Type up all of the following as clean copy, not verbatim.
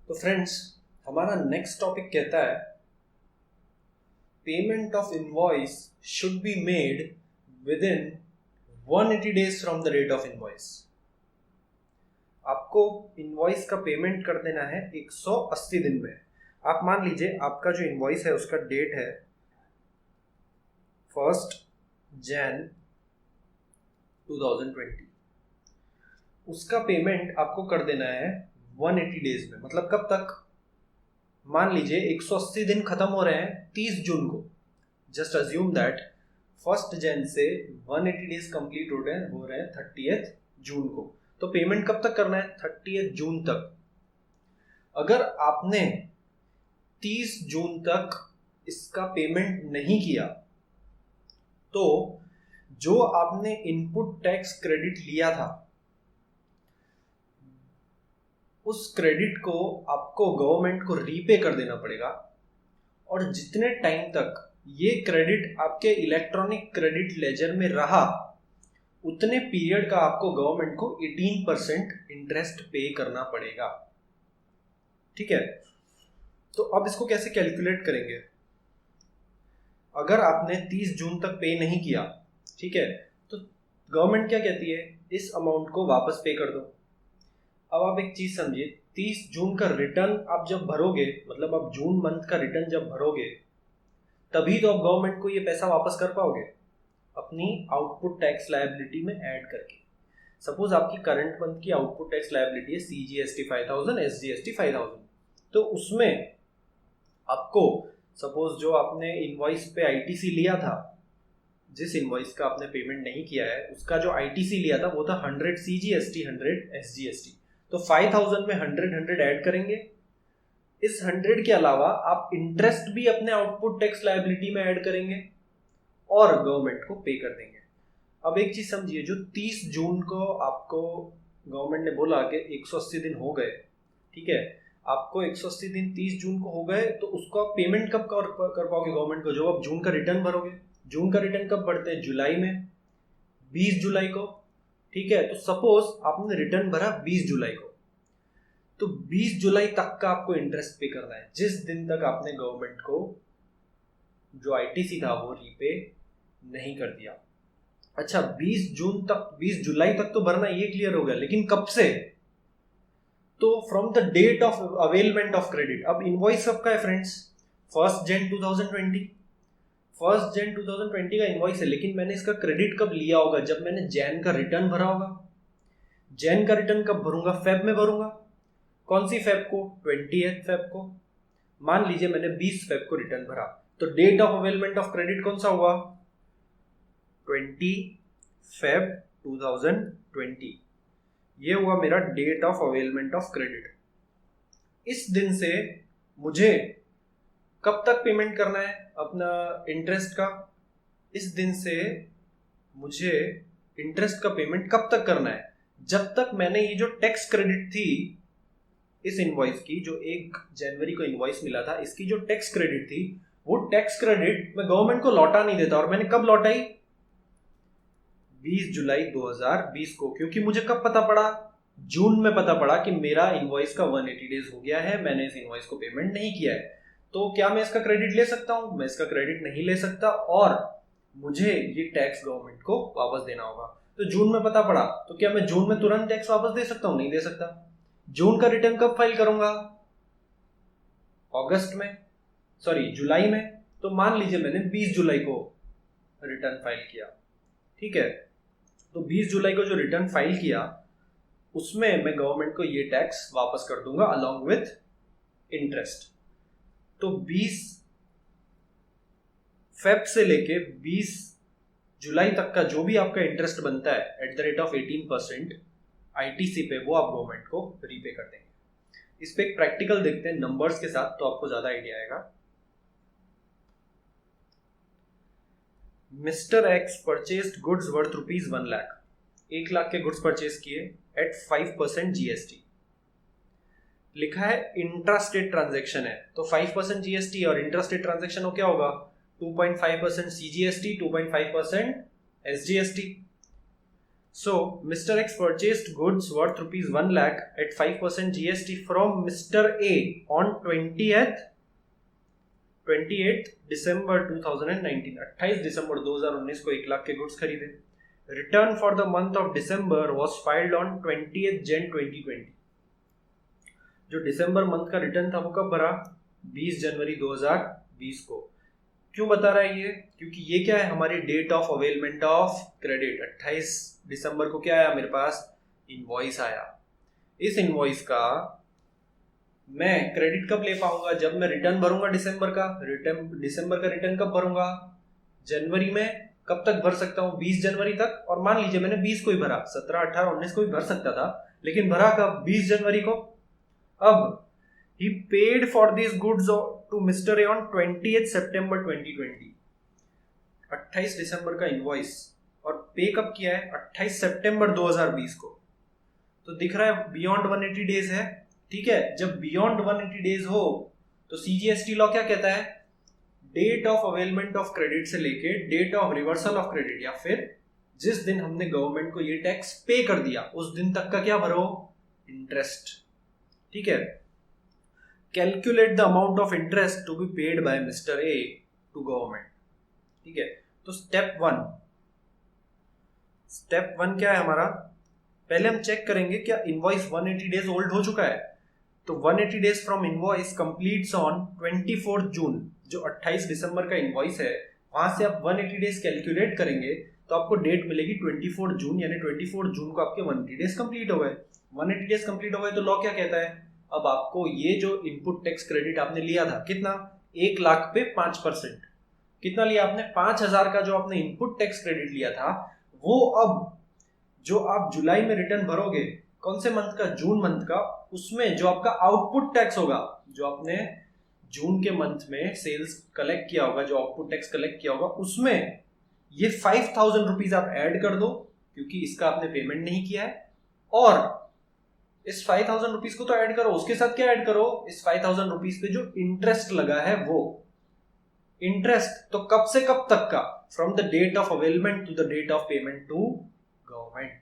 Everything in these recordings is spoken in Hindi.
तो फ्रेंड्स, हमारा नेक्स्ट टॉपिक कहता है payment of invoice should be made within 180 days from the date of invoice. आपको इनवॉइस का पेमेंट कर देना है 180 दिन में। आप मान लीजिए आपका जो इनवॉइस है उसका डेट है 1 जनवरी 2020। उसका पेमेंट आपको कर देना है 180 डेज में। मतलब कब तक? मान लीजिए 180 दिन खत्म हो रहे हैं 30 जून को। जस्ट अज्यूम दैट 1 जनवरी से 180 डेज कंप्लीट हो रहे हैं 30 जून को। तो पेमेंट कब तक करना है? 30 जून तक। अगर आपने 30 जून तक इसका पेमेंट नहीं किया तो जो आपने इनपुट टैक्स क्रेडिट लिया था उस क्रेडिट को आपको गवर्नमेंट को रीपे कर देना पड़ेगा। और जितने टाइम तक ये क्रेडिट आपके इलेक्ट्रॉनिक क्रेडिट लेजर में रहा उतने पीरियड का आपको गवर्नमेंट को 18% इंटरेस्ट पे करना पड़ेगा। ठीक है, तो अब इसको कैसे कैलकुलेट करेंगे? अगर आपने 30 जून तक पे नहीं किया, ठीक है, तो गवर्नमेंट क्या कहती है? इस अमाउंट को वापस पे कर दो। अब आप एक चीज समझिए, 30 जून का रिटर्न आप जब भरोगे, मतलब आप जून मंथ का रिटर्न जब भरोगे तभी तो आप गवर्नमेंट को ये पैसा वापस कर पाओगे अपनी आउटपुट टैक्स लायबिलिटी में ऐड करके। सपोज आपकी करंट मंथ की आउटपुट टैक्स लायबिलिटी है CGST 5000, SGST 5000। तो उसमें आपको सपोज जो आपने इनवॉइस पे ITC लिया था, जिस इनवॉइस का आपने पेमेंट नहीं किया है उसका जो ITC लिया था वो था 100 CGST 100 SGST। तो 5000 में 100 ऐड करेंगे। इस 100 के अलावा आप इंटरेस्ट भी अपने आउटपुट टैक्स लायबिलिटी में ऐड करेंगे और गवर्नमेंट को पे कर देंगे। अब एक चीज समझिए, जो 30 जून को आपको गवर्नमेंट ने बोला कि 180 दिन हो गए, ठीक है, आपको 180 दिन 30 जून को हो गए, तो उसको आप पेमेंट कब कर पाओगे गवर्नमेंट को? जो आप जून का रिटर्न भरोगे। जून का रिटर्न कब भरते हैं? जुलाई में, 20 जुलाई को। ठीक है, तो सपोज आपने रिटर्न भरा 20 जुलाई को, तो 20 जुलाई तक का आपको इंटरेस्ट पे करना है, जिस दिन तक आपने गवर्नमेंट को जो ITC था वो रीपे नहीं कर दिया। अच्छा, 20 जून तक, 20 जुलाई तक तो भरना, ये क्लियर हो गया, लेकिन कब से? तो from the date of availment of credit. अब इनवॉइस कब का है फ्रेंड्स? 1 जनवरी 2020। 1 जनवरी 2020 का इनवॉइस है, लेकिन मैंने इसका क्रेडिट कब लिया होगा? जब मैंने जैन का रिटर्न भरा होगा। जैन का रिटर्न कब भरूंगा? फेब में भरूंगा। कौन सी फेब को? 20 फेब को। मान लीजिए मैंने 20 फेब को रिटर्न भरा, तो date of availment of credit कौन सा हुआ? 20 फेब 2020। ये हुआ मेरा date of availment of credit. इस दिन से मुझे कब तक पेमेंट करना है अपना इंटरेस्ट का? इस दिन से मुझे इंटरेस्ट का पेमेंट कब तक करना है? जब तक मैंने ये जो टैक्स क्रेडिट थी इस इनवॉइस की, जो 1 जनवरी को इनवॉइस मिला था, इसकी जो टैक्स क्रेडिट थी वो टैक्स क्रेडिट मैं गवर्नमेंट को लौटा नहीं देता। और मैंने कब लौटाई? 20 जुलाई 2020 को। क्योंकि मुझे कब पता पड़ा? जून में पता पड़ा कि मेरा इनवॉइस का 180 डेज हो गया है, मैंने इस इनवॉइस को पेमेंट नहीं किया है। तो क्या मैं इसका क्रेडिट ले सकता हूं? मैं इसका क्रेडिट नहीं ले सकता और मुझे ये टैक्स गवर्नमेंट को वापस देना होगा। तो जून में पता पड़ा, तो क्या मैं जून में तुरंत टैक्स वापस दे सकता हूं? नहीं दे सकता। जून का रिटर्न कब फाइल करूंगा? अगस्त में, सॉरी जुलाई में। तो मान लीजिए मैंने 20 जुलाई को रिटर्न फाइल किया, ठीक है, तो 20 जुलाई को जो रिटर्न फाइल किया उसमें मैं गवर्नमेंट को ये टैक्स वापस कर दूंगा अलॉन्ग विथ इंटरेस्ट। तो 20 फेब से लेके 20 जुलाई तक का जो भी आपका इंटरेस्ट बनता है at the rate of 18% ITC पे, वो आप गवर्नमेंट को रीपे कर देंगे। इस पे एक प्रैक्टिकल देखते हैं नंबर्स के साथ, तो आपको ज्यादा आइडिया आएगा। Mister x purchased goods worth ₹1 lakh. 1 lakh के गुड्स परचेज किए एट 5% GST। लिखा है इंट्रास्टेट ट्रांजैक्शन है, तो 5% GST और इंट्रास्टेट ट्रांजैक्शन हो क्या होगा? 2.5% CGST, 2.5% SGST। So Mr. X purchased goods worth rupees 1 lakh at 5% GST from Mr. A on 28th December 2019. 28 दिसंबर 2019 को 1 लाख के गुड्स खरीदे. Return for the month of December was filed on 20th Jan 2020. जो दिसंबर मंथ का रिटर्न था वो कब भरा? 20 जनवरी 2020 को. क्यों बता रहा है ये? क्योंकि ये क्या है, हमारी date of availment of credit. 28 दिसंबर को क्या आया मेरे पास? इनवॉइस आया. इस इनवॉइस का मैं क्रेडिट कब ले पाऊंगा? जब मैं रिटर्न भरूंगा दिसंबर का. दिसंबर का रिटर्न कब भरूंगा? जनवरी में. कब तक भर सकता हूँ? 20 जनवरी तक. और मान लीजिए मैंने 20 को ही भरा, 17, 18, 19 को भी भर सकता था, लेकिन भरा कब? 20 जनवरी को. अब he paid for these goods to Mr. A on 20th September 2020. 28 दिसंबर का इनवॉइस और पे कब किया है? 28 सितंबर 2020 को. तो दिख रहा है बियॉन्ड 180 डेज है. ठीक है, जब बियॉन्ड 180 डेज हो तो सीजीएसटी लॉ क्या कहता है? Date of availment of credit से लेके date of reversal of credit, या फिर जिस दिन हमने गवर्नमेंट को ये टैक्स पे कर दिया उस दिन तक का क्या भरो? इंटरेस्ट. ठीक है. Calculate the amount of interest to be paid by mister A to government. ठीक है. तो स्टेप वन क्या है हमारा? पहले हम चेक करेंगे क्या इनवॉइस 180 डेज ओल्ड हो चुका है. तो 180 days from invoice completes on 24 जून. जो 28 दिसंबर का इनवॉइस है वहां से आप 180 डेज कैलकुलेट करेंगे तो आपको डेट मिलेगी 24 जून. यानी 24 जून को आपके 180 डेज कंप्लीट हो गए. 180 डेज कंप्लीट हो गए तो लॉ क्या कहता है? अब आपको ये जो इनपुट टैक्स क्रेडिट आपने लिया था, कितना? 1 लाख पे 5%. कितना लिया आपने? 5,000 का जो आपने इनपुट टैक्स क्रेडिट लिया था वो अब जो आप जुलाई में रिटर्न भरोगे, कौन से मंथ का? जून मंथ का. उसमें जो आपका आउटपुट टैक्स होगा, जो आपने जून के मंथ में सेल्स कलेक्ट किया होगा, जो आउटपुट टैक्स कलेक्ट किया होगा, उसमें ये 5,000 रुपीज आप ऐड कर दो, क्योंकि इसका आपने पेमेंट नहीं किया है. और इस 5,000 रुपीज को तो ऐड करो, उसके साथ क्या ऐड करो? इस 5,000 रुपीज पे जो इंटरेस्ट लगा है वो इंटरेस्ट. तो कब से कब तक का? From the date of availment to the date of payment to government.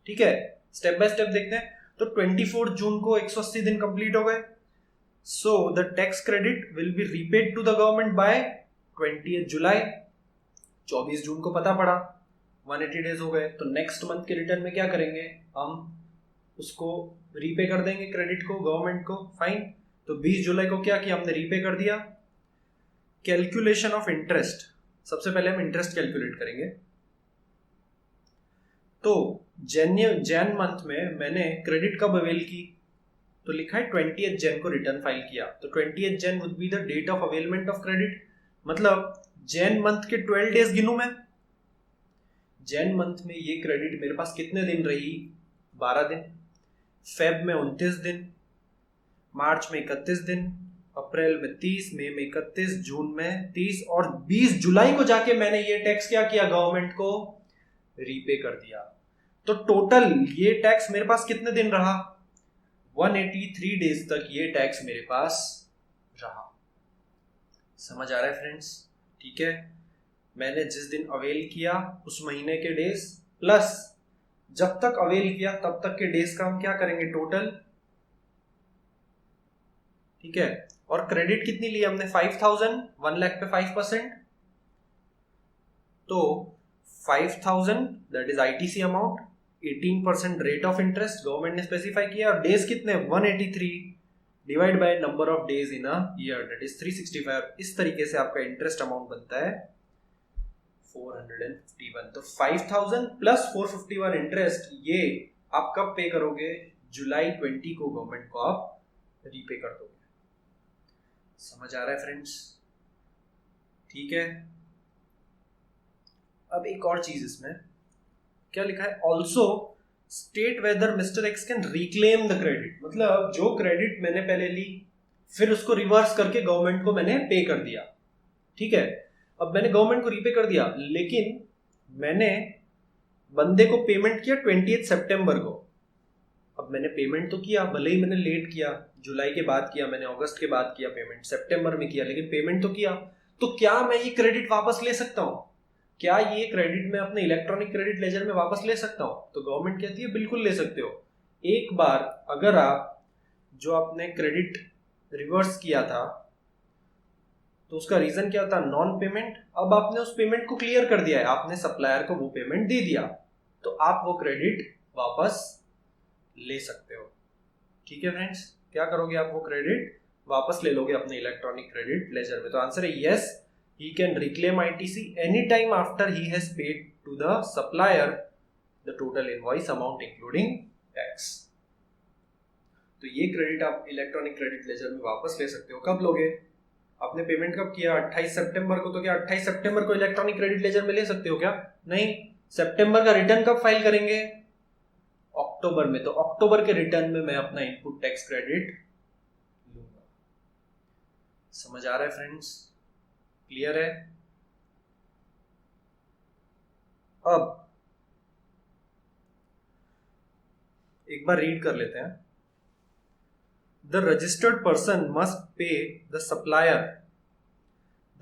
ठीक है. स्टेप बाय स्टेप देखते हैं. तो 24 जून को 180 दिन कंप्लीट हो गए. So the tax credit will be repaid to the government by 20 July. 24 जून को पता पड़ा 180 डेज हो गए. तो नेक्स्ट मंथ के रिटर्न में क्या करेंगे? हम उसको रीपे कर देंगे क्रेडिट को, गवर्नमेंट को. फाइन. तो 20 जुलाई को क्या किया हमने? रीपे कर दिया. Calculation of interest. सबसे पहले हम इंटरेस्ट कैलकुलेट करेंगे. तो जैन मंथ में मैंने क्रेडिट कब अवेल की? तो लिखा है 20th जैन को रिटर्न फाइल किया. तो 20th Jan would be the date of availment of credit. मतलब जैन मंथ के 12 डेज गिनूं मैं. जैन मंथ में ये क्रेडिट मेरे पास कितने दिन रही? 12 दिन. फेब में 29 दिन, मार्च में 31 दिन, अप्रैल में 30, मई में 31, जून में 30, और 20 जुलाई को जाके मैंने ये टैक्स क्या किया? गवर्नमेंट को रीपे कर दिया. तो टोटल ये टैक्स मेरे पास कितने दिन रहा? 183 डेज तक ये टैक्स मेरे पास रहा. समझ आ रहा है फ्रेंड्स? ठीक है. मैंने जिस दिन अवेल किया उस महीने के डेज प्लस जब तक अवेल किया तब तक के डेज का हम क्या करेंगे? टोटल. ठीक है. और क्रेडिट कितनी ली हमने? 5,000. 1 लाख पे 5%. तो 5,000 that is ITC amount. 18% rate of interest government ने स्पेसिफाई किया. और डेज कितने? 183 divide by number of days in a year that is 365. इस तरीके से आपका इंटरेस्ट अमाउंट बनता है 451. तो 5,000 प्लस 451 इंटरेस्ट, ये आप कब पे करोगे? जुलाई 20 को गवर्नमेंट को आप रीपे कर दोगे. समझ आ रहा है फ्रेंड्स? ठीक है. अब एक और चीज इसमें क्या लिखा है? Also state whether mister x can reclaim the credit. मतलब जो क्रेडिट मैंने पहले ली फिर उसको रिवर्स करके गवर्नमेंट को मैंने पे कर दिया. ठीक है. अब मैंने गवर्नमेंट को रीपे कर दिया, लेकिन मैंने बंदे को पेमेंट किया 20 सितंबर को. अब मैंने पेमेंट तो किया, भले ही मैंने लेट किया, जुलाई के बाद किया, मैंने अगस्त के बाद किया पेमेंट, सितंबर में किया, लेकिन पेमेंट तो किया. तो क्या मैं ये क्रेडिट वापस ले सकता हूं? क्या ये क्रेडिट मैं अपने इलेक्ट्रॉनिक क्रेडिट लेजर में वापस ले सकता हूँ? तो गवर्नमेंट कहती है बिल्कुल ले सकते हो। एक बार अगर आप जो आपने क्रेडिट रिवर्स किया था तो उसका रीजन क्या था? Non payment. अब आपने उस पेमेंट को क्लियर कर दिया है, आपने सप्लायर को वो पेमेंट दे दिया, तो आप वो क्रेडिट वापस ले सकते हो। ठीक है फ्रेंड्स, क्या करोगे आप? वो क्रेडिट वापस ले लोगे अपने इलेक्ट्रॉनिक क्रेडिट लेजर में। तो आंसर है yes, he can reclaim ITC anytime after he has paid to the supplier the total invoice amount including tax। तो ये क्रेडिट आप इलेक्ट्रॉनिक क्रेडिट लेजर में वापस ले सकते हो। कब लोगे? आपने पेमेंट कब किया? 28 सितंबर को। तो क्या 28 सितंबर को इलेक्ट्रॉनिक क्रेडिट लेजर में ले सकते हो क्या? नहीं। सितंबर का रिटर्न कब फाइल करेंगे? अक्टूबर में। तो अक्टूबर के रिटर्न में मैं अपना इनपुट टैक्स क्रेडिट लूंगा। समझ आ रहा है फ्रेंड्स? क्लियर है? अब एक बार रीड कर लेते हैं। The registered person must pay the supplier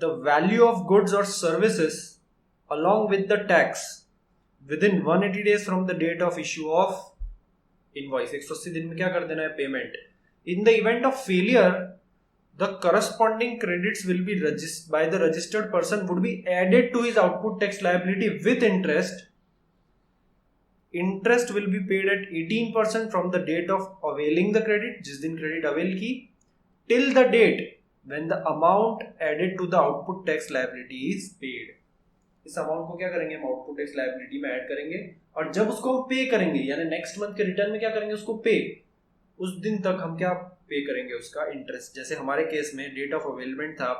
the value of goods और services along with the tax within 180 days from the date of issue of invoice। 180 दिन में क्या कर देना है? Payment. In the event of failure, the corresponding credits will be by the registered person would be added to his output tax liability with interest. Interest will be paid at 18% from the date of availing the credit, जिस दिन credit avail की, till the date when the amount added to the output tax liability is paid। इस अमाउंट को क्या करेंगे? हम आउटपुट टैक्स लायबिलिटी में ऐड करेंगे, और जब उसको हम पे करेंगे, यानी नेक्स्ट मंथ के रिटर्न में क्या करेंगे? उसको पे। उस दिन तक हम क्या पे करेंगे? उसका इंटरेस्ट। जैसे हमारे केस में डेट ऑफ अवेलमेंट था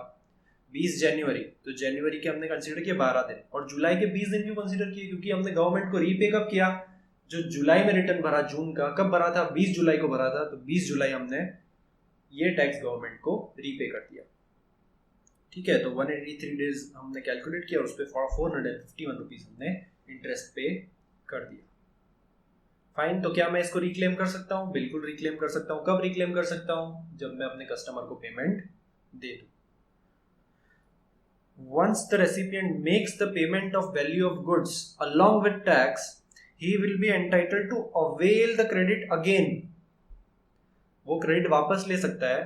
20 जनवरी, तो जनवरी के हमने कंसीडर किया 12 दिन, और जुलाई के 20 दिन क्यों कंसीडर किए? क्योंकि हमने गवर्नमेंट को रीपे कब किया? जो जुलाई में रिटर्न भरा, जून का कब भरा था? 20 जुलाई को भरा था। तो 20 जुलाई हमने ये टैक्स गवर्नमेंट को रीपे कर दिया। ठीक है, तो 183 डेज हमने कैलकुलेट किया और उस पर 451 रुपीज हमने इंटरेस्ट पे कर दिया। फाइन। तो क्या मैं इसको रिक्लेम कर सकता हूँ? बिल्कुल रिक्लेम कर सकता हूँ। कब रिक्लेम कर सकता हूँ? जब मैं अपने कस्टमर को पेमेंट दे दूँ। Once the recipient makes the payment of value of goods along with tax, he will be entitled to avail the credit again। वो क्रेडिट वापस ले सकता है।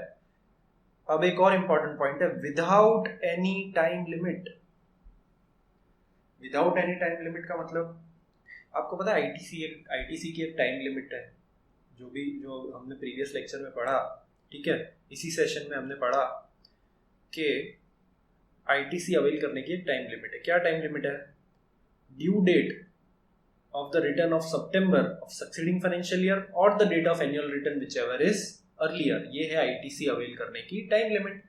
अब एक और इंपॉर्टेंट पॉइंट है, without any time limit. Without any time limit का मतलब आपको पता है, आईटीसी की एक टाइम लिमिट है, जो हमने प्रीवियस लेक्चर में पढ़ा। ठीक है, इसी सेशन में हमने पढ़ा कि आईटीसी अवेल करने की एक टाइम लिमिट है। क्या टाइम लिमिट है? Due date of the return of September of succeeding financial year और the date of annual return whichever is earlier. ये है आईटीसी अवेल करने की टाइम लिमिट।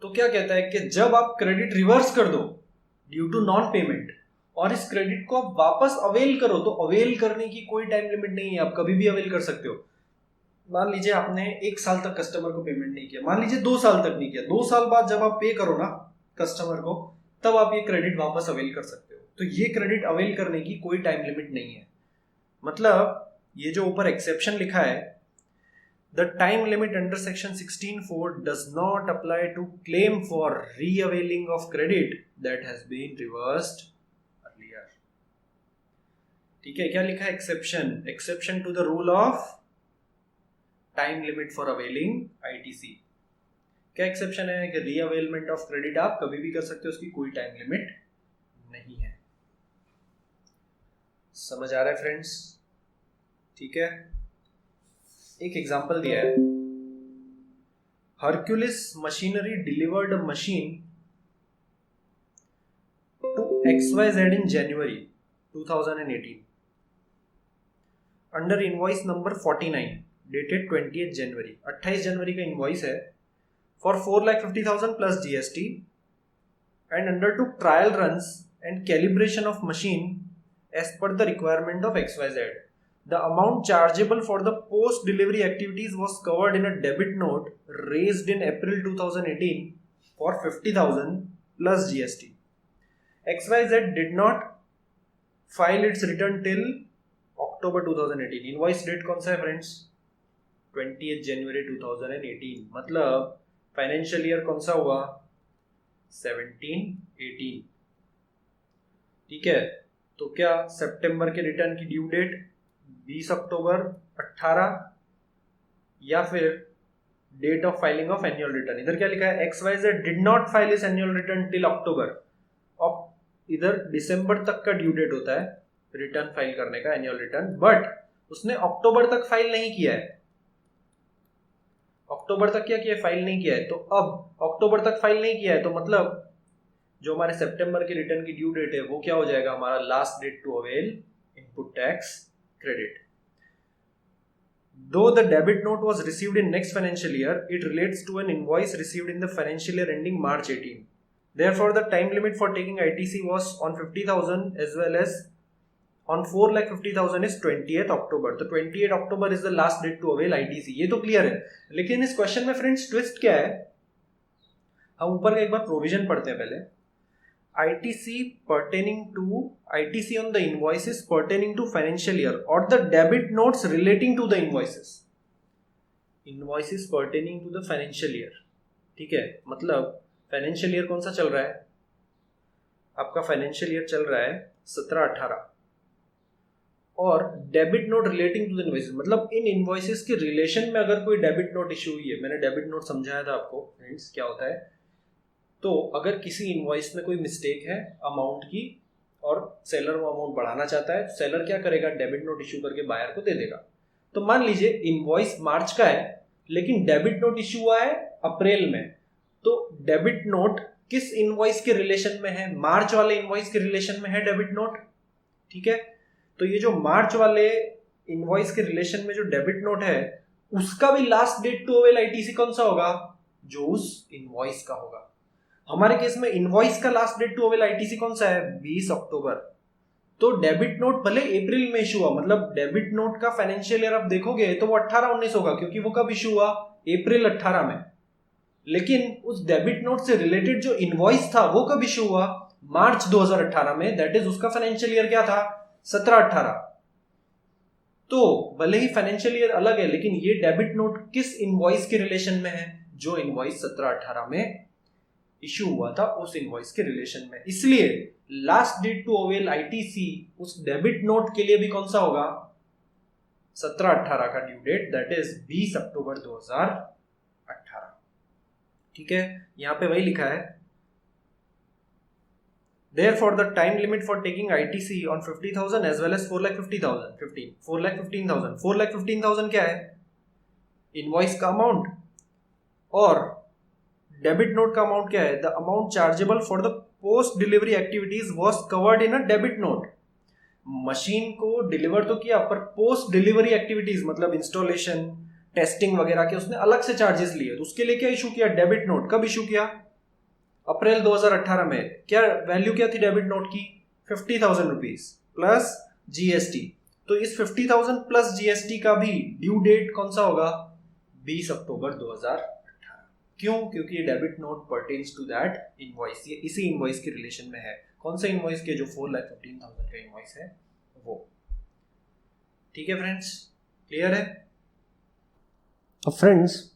तो क्या कहता है कि जब आप क्रेडिट रिवर्स कर दो ड्यू टू नॉन पेमेंट और इस क्रेडिट को आप वापस अवेल करो, तो अवेल करने की कोई टाइम लिमिट नहीं है, आप कभी भी अवेल कर सकते हो। मान लीजिए आपने 1 साल तक कस्टमर को पेमेंट नहीं किया, मान लीजिए 2 साल तक नहीं किया, 2 साल बाद जब आप पे करो ना कस्टमर को, तब आप ये क्रेडिट वापस अवेल कर सकते हो। तो ये क्रेडिट अवेल करने की कोई टाइम लिमिट नहीं है। मतलब ये जो ऊपर एक्सेप्शन लिखा है, the time limit under section 16(4) does not apply to claim for re-availing of credit that has been reversed earlier। ठीक है, क्या लिखा है? Exception to the rule of time limit for availing ITC. क्या एक्सेप्शन है? कि रीअवेलमेंट ऑफ क्रेडिट आप कभी भी कर सकते हो, उसकी कोई टाइम लिमिट नहीं है। समझ आ रहा है फ्रेंड्स? ठीक है, एक एग्जांपल दिया है। Hercules machinery delivered a machine to XYZ in January 2018 under invoice number 49 dated 28 January. 28 जनवरी का इनवॉइस है for 4,50,000 plus GST and under to trial runs and calibration of machine as per the requirement of XYZ। The amount chargeable for the post-delivery activities was covered in a debit note raised in April 2018 for 50,000 plus GST. XYZ did not file its return till October 2018। Invoice date कौन सा है फ्रेंड्स? 28 जनवरी 2018। मतलब फाइनेंशियल ईयर कौन सा हुआ? 17, 18। ठीक है, तो क्या सितंबर के रिटर्न की ड्यू डेट 20 अक्टूबर 18, या फिर date of filing of annual return, इधर क्या लिखा है, XYZ डिड नॉट फाइल इस एनुअल रिटर्न टिल अक्टूबर, और इधर दिसंबर तक का ड्यू डेट होता है रिटर्न फाइल करने का, एनुअल रिटर्न, बट उसने अक्टूबर तक फाइल नहीं किया है, अक्टूबर तक क्या किया, फाइल नहीं किया है। तो अब अक्टूबर तक फाइल नहीं किया है तो मतलब जो हमारे सितंबर के रिटर्न की ड्यू डेट है वो क्या हो जाएगा, हमारा last date to avail input tax credit. Though the debit note was received in next financial year, it relates to an invoice received in the financial year ending March 18. Therefore, the time limit for taking ITC was on 50,000 as well as on 4,50,000 is 28th October. तो 28 October is the last date to avail ITC. ये तो क्लियर है, लेकिन इस क्वेश्चन में फ्रेंड्स ट्विस्ट क्या है, हम ऊपर का एक बार प्रोविजन पढ़ते हैं पहले। ITC on the invoices pertaining to financial year or the debit notes relating to the invoices pertaining to the financial year। ठीक है, मतलब फाइनेंशियल ईयर कौन सा चल रहा है, आपका फाइनेंशियल ईयर चल रहा है 17-18, और debit note relating to the invoices, मतलब इन इनवॉइसेस के रिलेशन में अगर कोई डेबिट नोट इशू हुई है, मैंने डेबिट नोट समझाया था आपको फ्रेंड्स क्या होता है। तो अगर किसी इनवॉइस में कोई मिस्टेक है अमाउंट की और सेलर वो अमाउंट बढ़ाना चाहता है, सेलर क्या करेगा, डेबिट नोट इशू करके बायर को दे देगा। तो मान लीजिए इनवॉइस मार्च का है लेकिन डेबिट नोट इशू हुआ है अप्रैल में, तो डेबिट नोट किस इनवॉइस के रिलेशन में है, मार्च वाले इनवॉइस के रिलेशन में है डेबिट नोट। ठीक है, तो ये जो मार्च वाले इनवॉइस के रिलेशन में जो डेबिट नोट है उसका भी last date to avail ITC कौन सा होगा, जो उस इनवॉइस का होगा। हमारे केस में इनवॉइस का last date to avail ITC कौन सा है, 20 अक्टूबर। तो डेबिट नोट भले अप्रैल में इशू हुआ, मतलब डेबिट नोट का फाइनेंशियल ईयर आप देखोगे तो वो 18-19 होगा, क्योंकि वो कब इशू हुआ, अप्रैल 18 में। लेकिन उस डेबिट नोट से रिलेटेड जो इनवॉइस था वो कब इशू हुआ, मार्च 2018 में, दैट इज उसका फाइनेंशियल ईयर क्या था, 17-18। तो भले ही फाइनेंशियल ईयर अलग है लेकिन ये डेबिट नोट किस इनवॉइस के रिलेशन में है, जो इनवॉइस 17-18 में इशू हुआ था उस इनवॉइस के रिलेशन में। इसलिए last date to avail ITC उस डेबिट नोट के लिए भी कौन सा होगा, 17-18 का due date, that is 20 October 2018। ठीक है, यहां पे वही लिखा है, therefore the time limit for taking ITC on 50,000 as well as 4,15,000 क्या है, इनवॉइस का अमाउंट, और डेबिट नोट का अमाउंट क्या है, the amount chargeable for the post delivery activities was covered in a debit note. Machine को डिलीवर तो किया पर पोस्ट डिलीवरी एक्टिविटीज मतलब इंस्टॉलेशन, टेस्टिंग वगैरह के उसने अलग से चार्जेस लिए, तो उसके लिए क्या इशू किया, डेबिट नोट। कब इशू किया, अप्रैल 2018 में। क्या वैल्यू क्या थी डेबिट नोट की, 50,000 रुपीज प्लस जीएसटी। तो इस 50,000 प्लस जीएसटी का भी ड्यू डेट कौन सा होगा, 20 अक्टूबर 2018। क्यों, क्योंकि ये debit note pertains to that invoice, ये इसी इनवॉइस के रिलेशन में है। कौन सा इनवॉइस के, जो 4,15,000 का इनवॉइस है वो। ठीक है फ्रेंड्स, क्लियर है। अब फ्रेंड्स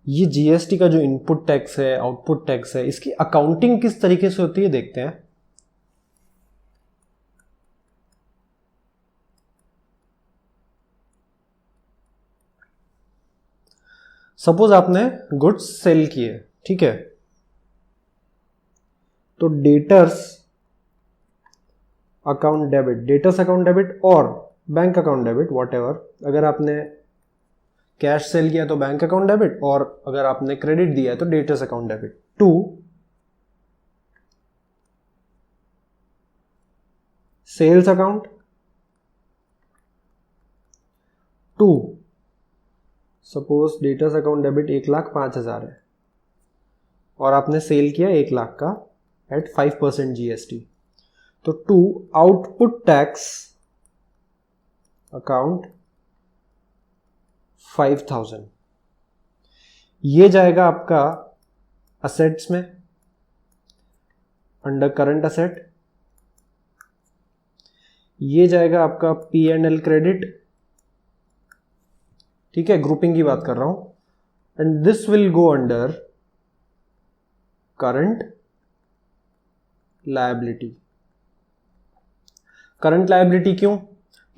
ये जीएसटी का जो इनपुट टैक्स है, आउटपुट टैक्स है, इसकी अकाउंटिंग किस तरीके से होती है देखते हैं। सपोज आपने गुड्स सेल किए, ठीक है, तो डेटर्स अकाउंट डेबिट और बैंक अकाउंट डेबिट, व्हाटएवर। अगर आपने कैश सेल किया तो बैंक अकाउंट डेबिट, और अगर आपने क्रेडिट दिया है तो debtors account debit. To sales account, to suppose debtors account debit 1,05,000 है और आपने सेल किया 1 लाख का एट 5% जीएसटी, तो टू आउटपुट टैक्स अकाउंट 5,000, ये जाएगा आपका असेट्स में अंडर करंट असेट, ये जाएगा आपका P&L क्रेडिट, ठीक है, ग्रुपिंग की बात कर रहा हूं, and this will go under current liability. Current liability क्यों?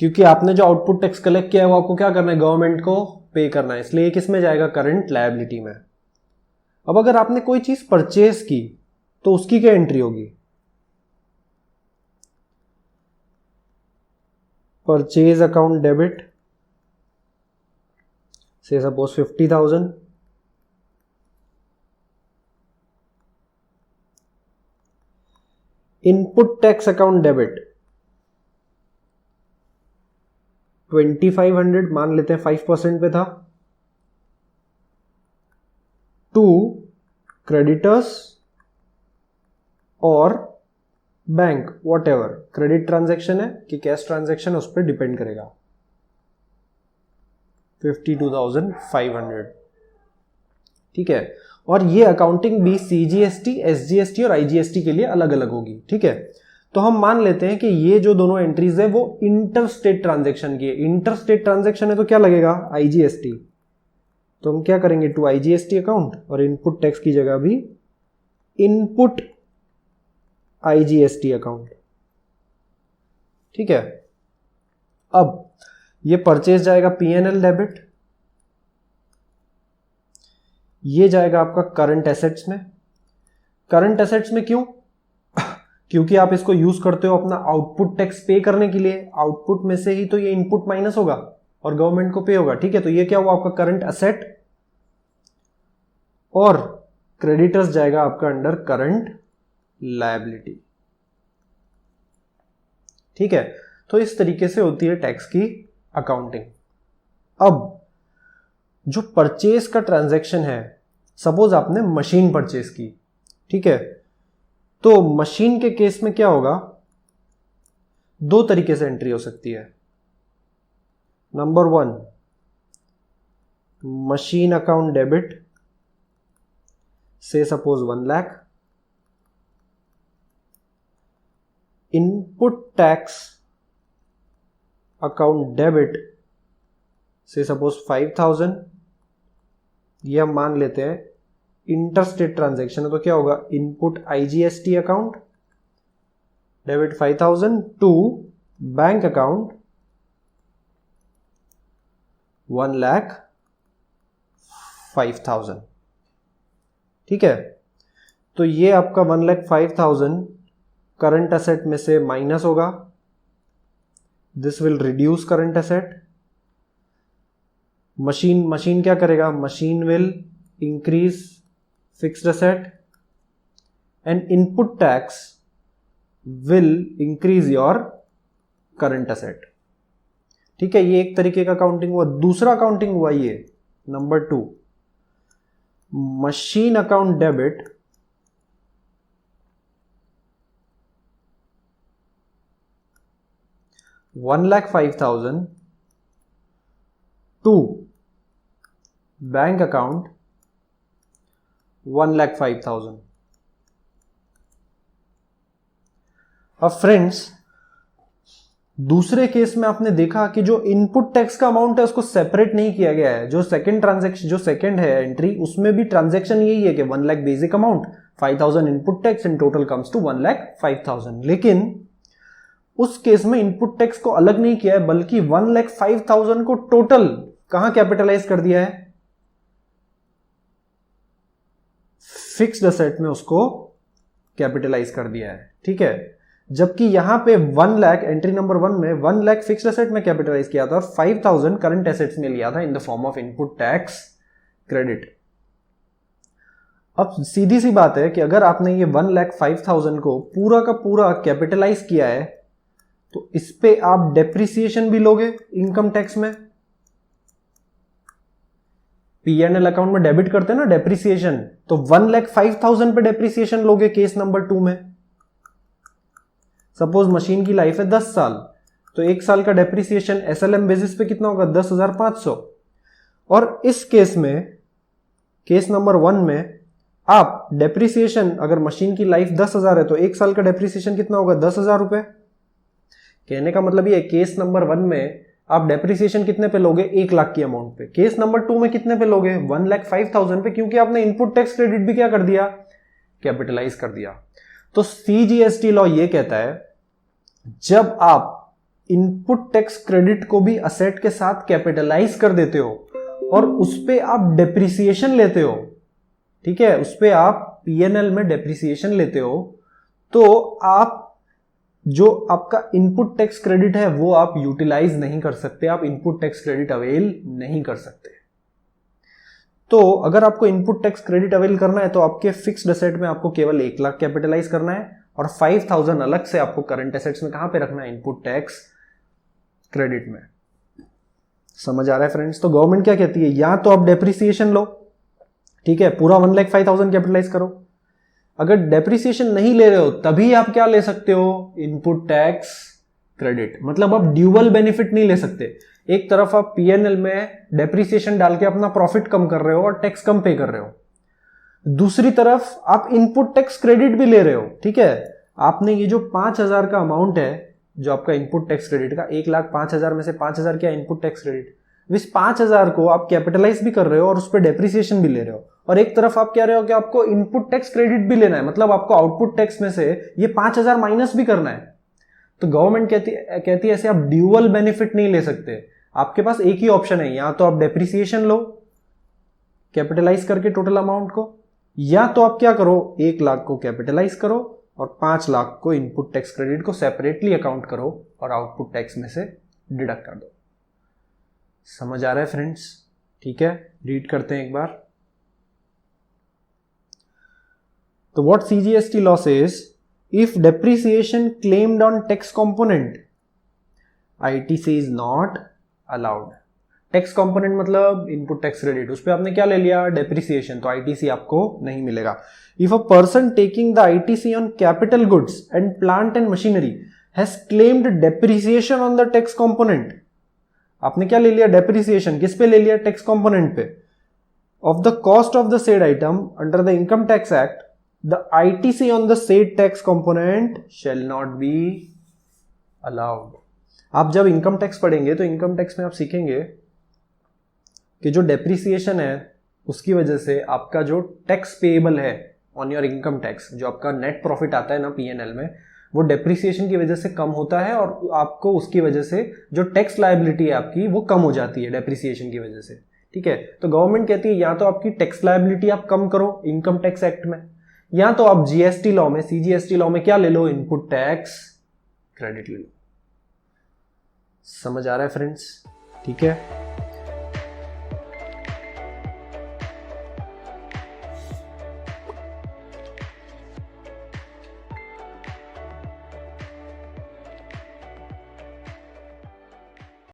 क्योंकि आपने जो आउटपुट टैक्स कलेक्ट किया है वो आपको क्या करना है, गवर्नमेंट को पे करना है, इसलिए किस में जाएगा, करंट लायबिलिटी में। अब अगर आपने कोई चीज परचेज की तो उसकी क्या एंट्री होगी, परचेज अकाउंट डेबिट, से suppose 50,000, input tax account debit 2500, मान लेते हैं 5% पे था, टू क्रेडिटर्स और bank, what ever, credit transaction है कि कैश ट्रांजेक्शन है उस पर डिपेंड करेगा, 52,500। ठीक है, और ये अकाउंटिंग भी CGST, SGST और IGST के लिए अलग अलग होगी। ठीक है, तो हम मान लेते हैं कि ये जो दोनों एंट्रीज है वो इंटर स्टेट ट्रांजेक्शन की है। इंटर स्टेट ट्रांजेक्शन है तो क्या लगेगा, IGST, तो हम क्या करेंगे, टू IGST अकाउंट, और इनपुट टैक्स की जगह भी इनपुट IGST अकाउंट। ठीक है, अब ये परचेज जाएगा P&L डेबिट, ये जाएगा आपका करंट एसेट्स में। करंट एसेट्स में क्यों? क्योंकि आप इसको यूज करते हो अपना आउटपुट टैक्स पे करने के लिए, आउटपुट में से ही तो ये इनपुट माइनस होगा और गवर्नमेंट को पे होगा। ठीक है, तो ये क्या हुआ आपका करंट एसेट, और क्रेडिटर्स जाएगा आपका अंडर करंट लायबिलिटी। ठीक है, तो इस तरीके से होती है टैक्स की अकाउंटिंग। अब जो परचेज का ट्रांजैक्शन है, सपोज आपने मशीन परचेज की, ठीक है, तो मशीन के केस में क्या होगा, दो तरीके से एंट्री हो सकती है। नंबर 1, मशीन अकाउंट डेबिट, से suppose 1 lakh, input tax account debit, से सपोज 5,000, ये हम मान लेते हैं इंटर स्टेट ट्रांजेक्शन है तो क्या होगा, input IGST account debit 5,000 to bank account 1,05,000। ठीक है, तो ये आपका 1,05,000 करंट एसेट में से माइनस होगा, this will reduce current asset. Machine क्या करेगा, machine will increase fixed asset and input tax will increase your current asset. ठीक है, ये एक तरीके का अकाउंटिंग हुआ। दूसरा अकाउंटिंग हुआ ये number 2, machine account debit, $1,05,000 to bank account 1,05,000। अब फ्रेंड्स, दूसरे केस में आपने देखा कि जो इनपुट टैक्स का अमाउंट है उसको सेपरेट नहीं किया गया है। जो सेकंड ट्रांजैक्शन, जो सेकंड है एंट्री, उसमें भी ट्रांजैक्शन यही है कि 1 lakh basic amount, 5,000 input tax and total comes to 1,05,000। लेकिन उस केस में इनपुट टैक्स को अलग नहीं किया है, बल्कि 1,05,000 को टोटल कहां कैपिटलाइज कर दिया है, फिक्स्ड एसेट में उसको कैपिटलाइज कर दिया है। ठीक है, जबकि यहां पे 1 लाख, एंट्री नंबर 1 में 1 लाख फिक्स्ड एसेट में कैपिटलाइज किया था और 5,000 करंट एसेट्स में लिया था in the form of input tax credit. अब सीधी सी बात है कि अगर आपने ये 1,05,000 को पूरा का पूरा कैपिटलाइज किया है तो इस पे आप डेप्रिसिएशन भी लोगे इनकम टैक्स में। P&L अकाउंट में डेबिट करते हैं ना डेप्रिसिएशन, तो 1,05,000 पे डेप्रिसिएशन लोगे केस नंबर 2 में। सपोज मशीन की लाइफ है 10 साल, तो 1 साल का डेप्रिसिएशन SLM बेसिस पे कितना होगा, 10,500। और इस केस में, केस नंबर 1 में आप डेप्रिसिएशन, अगर मशीन की लाइफ 10,000 है तो 1 साल का डेप्रिसिएशन कितना होगा, 10,000 रुपए। कहने का मतलब ये, केस नंबर 1 में आप डेप्रिसिएशन कितने पे लोगे, 1 लाख की अमाउंट पे। केस नंबर 2 में कितने पे लोगे, 1,05,000 पे, क्योंकि आपने इनपुट टैक्स क्रेडिट भी क्या कर दिया, कैपिटलाइज कर दिया। तो सीजीएसटी लॉ ये कहता है जब आप इनपुट टैक्स क्रेडिट को भी असेट के साथ कैपिटलाइज कर देते हो और उस पे आप डेप्रिसिएशन लेते हो, ठीक है, उस पे आप पीएनएल में डेप्रिसिएशन लेते हो, तो आप जो आपका इनपुट टैक्स क्रेडिट है वो आप यूटिलाइज नहीं कर सकते, आप इनपुट टैक्स क्रेडिट अवेल नहीं कर सकते। तो अगर आपको इनपुट टैक्स क्रेडिट अवेल करना है तो आपके फिक्स्ड एसेट में आपको केवल 1 लाख कैपिटलाइज करना है और 5,000 अलग से आपको करंट एसेट्स में कहां पे रखना है, इनपुट टैक्स क्रेडिट में। समझ आ रहा है फ्रेंड्स? तो गवर्नमेंट क्या कहती है, या तो आप डेप्रिसिएशन लो, ठीक है, पूरा 1,05,000 कैपिटलाइज करो। अगर डेप्रिसिएशन नहीं ले रहे हो तभी आप क्या ले सकते हो, इनपुट टैक्स क्रेडिट। मतलब आप ड्यूअल बेनिफिट नहीं ले सकते, एक तरफ आप पीएनएल में डेप्रिसिएशन डाल के अपना प्रॉफिट कम कर रहे हो और टैक्स कम पे कर रहे हो, दूसरी तरफ आप इनपुट टैक्स क्रेडिट भी ले रहे हो, ठीक है। आपने ये जो 5,000 का अमाउंट है जो आपका इनपुट टैक्स क्रेडिट का, 1,05,000 में से 5,000 क्या इनपुट टैक्स क्रेडिट, इस 5,000 को आप कैपिटलाइज भी कर रहे हो और उस पर डेप्रिसिएशन भी ले रहे हो, और एक तरफ आप कह रहे हो कि आपको इनपुट टैक्स क्रेडिट भी लेना है, मतलब आपको आउटपुट टैक्स में से ये 5,000 माइनस भी करना है। तो गवर्नमेंट कहती है ऐसे आप ड्यूअल बेनिफिट नहीं ले सकते, आपके पास एक ही ऑप्शन है, या तो आप डेप्रिसिएशन लो कैपिटलाइज करके टोटल अमाउंट को, या तो आप क्या करो 1 लाख को कैपिटलाइज करो और 5 लाख को इनपुट टैक्स क्रेडिट को सेपरेटली अकाउंट करो और आउटपुट टैक्स में से डिडक्ट कर दो। समझ आ रहा है फ्रेंड्स? ठीक है, रीड करते हैं एक बार। तो what CGST law says, if depreciation claimed on tax component ITC is not allowed. Tax component मतलब इनपुट टैक्स क्रेडिट, उस पर आपने क्या ले लिया, डेप्रिसिएशन, तो आईटीसी आपको नहीं मिलेगा। If a person taking the ITC on capital goods and plant and machinery has claimed depreciation on the tax component, आपने क्या ले लिया, डेप्रिसिएशन, किस पे ले लिया, टैक्स कंपोनेंट पे, of the cost of the said item under the income tax act, the ITC on the said tax component shall not be allowed. आप जब इनकम टैक्स पढ़ेंगे तो इनकम टैक्स में आप सीखेंगे कि जो डेप्रिसिएशन है उसकी वजह से आपका जो टैक्स पेएबल है ऑन योर इनकम टैक्स, जो आपका नेट प्रॉफिट आता है ना पीएनएल में, वो डेप्रिसिएशन की वजह से कम होता है और आपको उसकी वजह से जो टैक्स लायबिलिटी है आपकी वो कम हो जाती है डेप्रिसिएशन की वजह से, ठीक है। तो गवर्नमेंट कहती है या तो आपकी टैक्स लायबिलिटी आप कम करो इनकम टैक्स एक्ट में, या तो आप जीएसटी लॉ में, सीजीएसटी लॉ में क्या ले लो, इनपुट टैक्स क्रेडिट ले लो। समझ आ रहा है फ्रेंड्स? ठीक है।